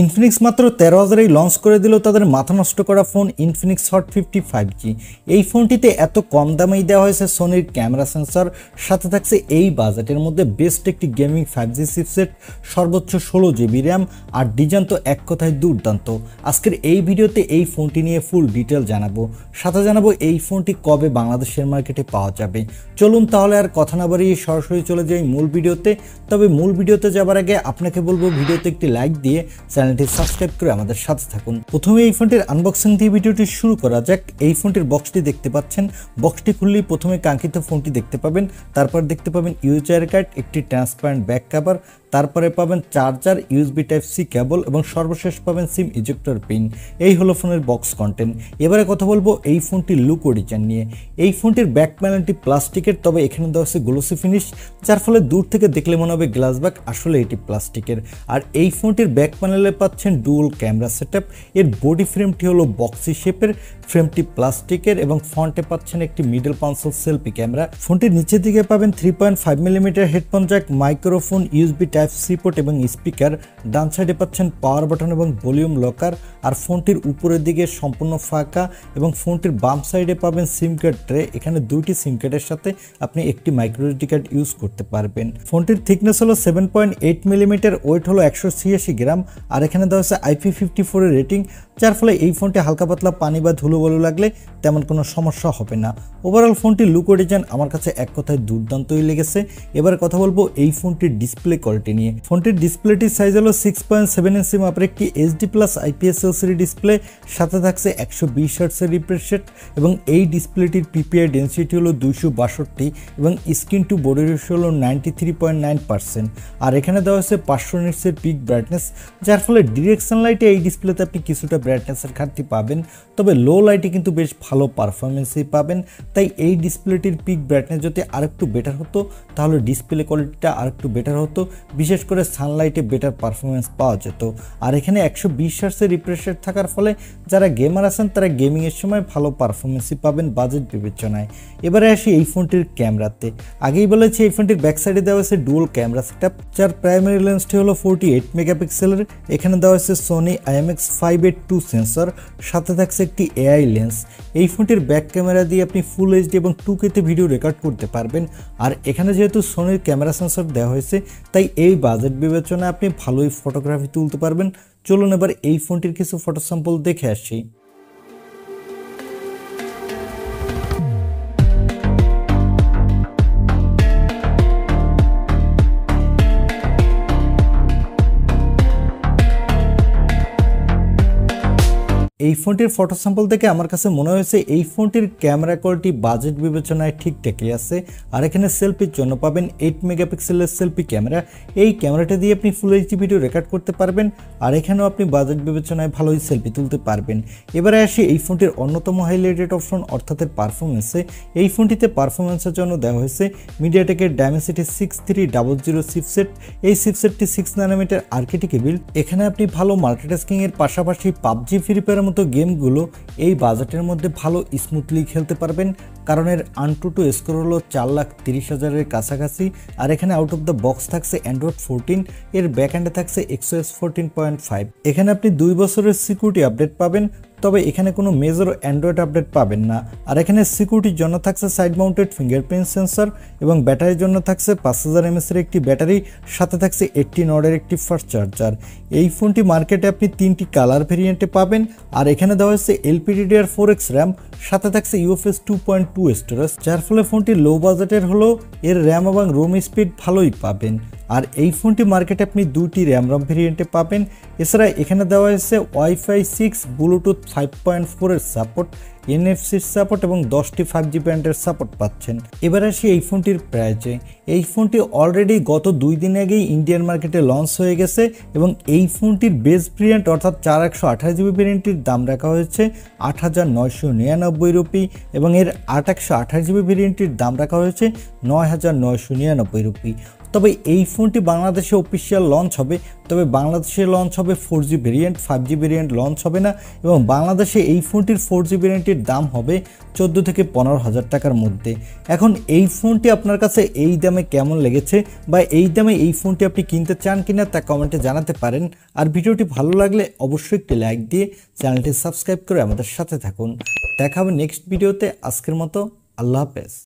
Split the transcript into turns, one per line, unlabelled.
Infinix মাত্র 13,000-এই launch করে দিল তাদের মাথা নষ্ট করা ফোন ইনফিনিক্স হট 50 5G। এই ফোনটিতে এত কম দামেই দেওয়া হয়েছে সোনির ক্যামেরা সেন্সর, সাথে থাকছে এই বাজেটের মধ্যে বেস্ট একটি গেমিং 5G চিপসেট, সর্বোচ্চ 16GB র্যাম, আর ডিজাইন তো এক কথায় দুর্দান্ত। আজকের এই ভিডিওতে এই ফোনটি নিয়ে ফুল ডিটেল জানাবো, সাথে জানাবো এই ফোনটি কবে বাংলাদেশের মার্কেটে পাওয়া যাবে। চলুন তাহলে আর কথা না বাড়িয়ে সরাসরি চলে যাই মূল ভিডিওতে। তবে মূল ভিডিওতে যাবার আগে আপনাকে বলবো ভিডিওতে একটি লাইক দিয়ে চ্যানেলটি সাবস্ক্রাইব করে আমাদের সাথে থাকুন। প্রথমে এই ফোনটির আনবক্সিং দিয়ে ভিডিওটি শুরু করা যাক। এই ফোনটির বক্সটি দেখতে পাচ্ছেন, বক্সটি খুললেই প্রথমে কাঙ্ক্ষিত ফোনটি দেখতে পাবেন, তারপর দেখতে পাবেন ইউএসবি কার্ড, একটি ট্রান্সপারেন্ট ব্যাক কভার, তারপরে পাবেন charger, USB type C cable এবং সর্বশেষ পাবেন সিম ইজেক্টর পিন। এই হলো ফোনের বক্স কন্টেন্ট। এবারে কথা বলবো এই ফোনটির লুক ও ডিজাইন নিয়ে। এই ফোনটির ব্যাক প্যানেলটি প্লাস্টিকের, তবে এখানে দেওয়া আছে গ্লোসি ফিনিশ, যার ফলে দূর থেকে দেখলে মনে হবে গ্লাস ব্যাক, আসলে এটি প্লাস্টিকের। আর এই ফোনটির ব্যাক প্যানেলে পাচ্ছেন ডুয়াল ক্যামেরা সেটআপ। এর বডি ফ্রেমটি হলো বক্সি শেপের, ফ্রেমটি প্লাস্টিকের এবং ফ্রন্টে পাচ্ছেন একটি মিডল কনসোল সেলফি ক্যামেরা। ফোনটির নিচের দিকে পাবেন 3.5mm headphone jack, microphone, USB type C port এবং স্পিকার। ডান সাইডে পাচ্ছেন পাওয়ার বাটন এবং ভলিউম লকার। আর ফোনটির উপরের দিকে সম্পূর্ণ ফাঁকা এবং ফোনটির বাম সাইডে পাবেন সিম কার্ড ট্রে। এখানে দুইটি সিম কার্ডের সাথে আপনি একটি মাইক্রোএসডি কার্ড ইউজ করতে পারবেন। ফোনটির থিকনেস হলো 7.8mm, ওয়েট হলো 186 গ্রাম। আর এখানে দেওয়া হচ্ছে IP54 এর রেটিং, যার ফলে এই ফোনটি হালকা পাতলা পানি বা ধুলোবালু লাগলে তেমন কোনো সমস্যা হবে না। ওভারঅল ফোনটির লুক ও ডিজাইন আমার কাছে এক কথায় দুর্দান্তই লেগেছে। এবার কথা বলবো এই ফোনটির ডিসপ্লে কোয়ালিটি নিয়ে। ফোনটির ডিসপ্লেটির সাইজ হলো 6.7 ইঞ্চি মাপের একটি HD+ IPS LCD ডিসপ্লে, সাথে থাকছে 120 হার্টজের রিফ্রেশ রেট এবং এই ডিসপ্লেটির PPI ডেনসিটি হলো 262 এবং স্ক্রিন টু বডি রেশিও হলো 93.9%। আর এখানে দেওয়া হচ্ছে 500 নিটসের পিক ব্রাইটনেস, যার ফলে ডিরেকশন লাইটে এই ডিসপ্লেতে আপনি কিছুটা ব্রাইটনেসের ঘাটতি পাবেন, তবে লো লাইটে কিন্তু বেশ ভালো পারফরমেন্সই পাবেন। তাই এই ডিসপ্লেটির পিক ব্রাইটনেস যদি আরেকটু বেটার হতো তাহলে ডিসপ্লে কোয়ালিটিটা আরেকটু বেটার হতো, বিশেষ করে সানলাইটে বেটার পারফরমেন্স পাওয়া যেত। আর এখানে 120 হার্টজের রিফ্রেশ রেট থাকার ফলে যারা গেমার আছেন তারা গেমিংয়ের সময় ভালো পারফরমেন্সই পাবেন বাজেট বিবেচনায়। এবারে আসি এই ফোনটির ক্যামেরাতে। আগেই বলেছি এই ফোনটির ব্যাক সাইডে দেওয়া হয়েছে ডুয়াল ক্যামেরা সেটআপ, যার প্রাইমারি লেন্সটি হলো 48 মেগাপিক্সেলের। এখানে দেওয়া হয়েছে সোনি IMX582 সেন্সর, সাথে থাকছে একটি AI লেন্স। এই ফোনটির ব্যাক ক্যামেরা দিয়ে আপনি ফুল HD এবং 2K-তে ভিডিও রেকর্ড করতে পারবেন। আর এখানে যেহেতু সোনির ক্যামেরা সেন্সর দেওয়া হয়েছে তাই এই বাজেট বিবেচনায় আপনি ভালোই ফটোগ্রাফি তুলতে পারবেন। চলুন এবার এই ফোনটির কিছু ফটো স্যাম্পল দেখে আসি। এই ফোনটির ফটো স্যাম্পল থেকে আমার কাছে মনে হয়েছে এই ফোনটির ক্যামেরা কোয়ালিটি বাজেট বিবেচনায় ঠিকঠাকই আছে। আর এখানে সেলফির জন্য পাবেন 8 মেগাপিক্সেলের সেলফি ক্যামেরা। এই ক্যামেরাটা দিয়ে আপনি ফুল HD ভিডিও রেকর্ড করতে পারবেন, আর এখানেও আপনি বাজেট বিবেচনায় ভালোই সেলফি তুলতে পারবেন। এবারে আসি এই ফোনটির অন্যতম হাইলাইটেড অপশন অর্থাৎ পারফরমেন্সে। এই ফোনটিতে পারফরমেন্সের জন্য দেওয়া হয়েছে মিডিয়াটেকের ডাইমেনসিটি 6300 চিপসেট। এই চিপসেটটি 6nm আর্কিটেক্টে বিল্ড। এখানে আপনি ভালো মাল্টিটাস্কিং এর পাশাপাশি PUBG, ফ্রি ফায়ারের মতো গেমগুলো এই বাজেটের মধ্যে ভালো স্মুথলি খেলতে পারবেন, কারণ এর AnTuTu স্কোর হলো 4,30,000-এর কাছাকাছি। আর এখানে আউট অফ দ্য বক্স থাকছে Android 14, এর ব্যাকএন্ডে থাকছে XOS 14.5। এখানে আপনি 2 বছরের সিকিউরিটি আপডেট পাবেন, তবে এখানে কোনো মেজর অ্যান্ড্রয়েড আপডেট পাবেন না। আর এখানে সিকিউরিটির জন্য থাকছে সাইড মাউন্টেড ফিঙ্গারপ্রিন্ট সেন্সর এবং ব্যাটারির জন্য থাকছে 5000 mAh এর একটি ব্যাটারি, সাথে থাকছে 18 ওয়াটের একটি ফাস্ট চার্জার। এই ফোনটি মার্কেটে আপনি 3টি কালার ভেরিয়েন্টে পাবেন। আর এখানে দেওয়া হচ্ছে LPDDR4X র্যাম, সাথে থাকছে UFS 2.2 স্টোরেজ, যার ফলে ফোনটি লো বাজেটের হলেও এর র্যাম এবং রোম স্পিড ভালোই পাবেন। আর এই ফোনটি মার্কেটে আপনি 2টি র্যাম রম ভেরিয়েন্টে পাবেন। এছাড়া এখানে দেওয়া হয়েছে Wi-Fi 6, ব্লুটুথ 5.4 এর সাপোর্ট, NFC সাপোর্ট এবং 10টি 5G ব্যান্ডের সাপোর্ট পাচ্ছেন। এবার আসি এই ফোনটির প্রাইসে। এই ফোনটি অলরেডি গত 2 দিন আগেই ইন্ডিয়ান মার্কেটে লঞ্চ হয়ে গেছে এবং এই ফোনটির বেস ভেরিয়েন্ট অর্থাৎ 4128GB ভেরিয়েন্টটির দাম রাখা হয়েছে 8,999 রুপি এবং এর 8128GB ভেরিয়েন্টটির দাম রাখা হয়েছে 9,999 রুপি। তবে এই ফোনটি বাংলাদেশে অফিসিয়াল লঞ্চ হবে, তবে বাংলাদেশে লঞ্চ হবে 4G variant, 5G variant launch হবে না এবং বাংলাদেশে এই ফোনটির 4G ভেরিয়েন্টের দাম হবে 14 থেকে 15,000 টাকার মধ্যে। এখন এই ফোনটি আপনার কাছে এই দামে কেমন লেগেছে বা এই দামে এই ফোনটি আপনি কিনতে চান কিনা তা কমেন্টে জানাতে পারেন। আর ভিডিওটি ভালো লাগলে অবশ্যই একটি লাইক দিয়ে চ্যানেলটি সাবস্ক্রাইব করে আমাদের সাথে থাকুন। দেখা হবে নেক্সট ভিডিওতে। আজকের মতো আল্লাহ হাফেজ।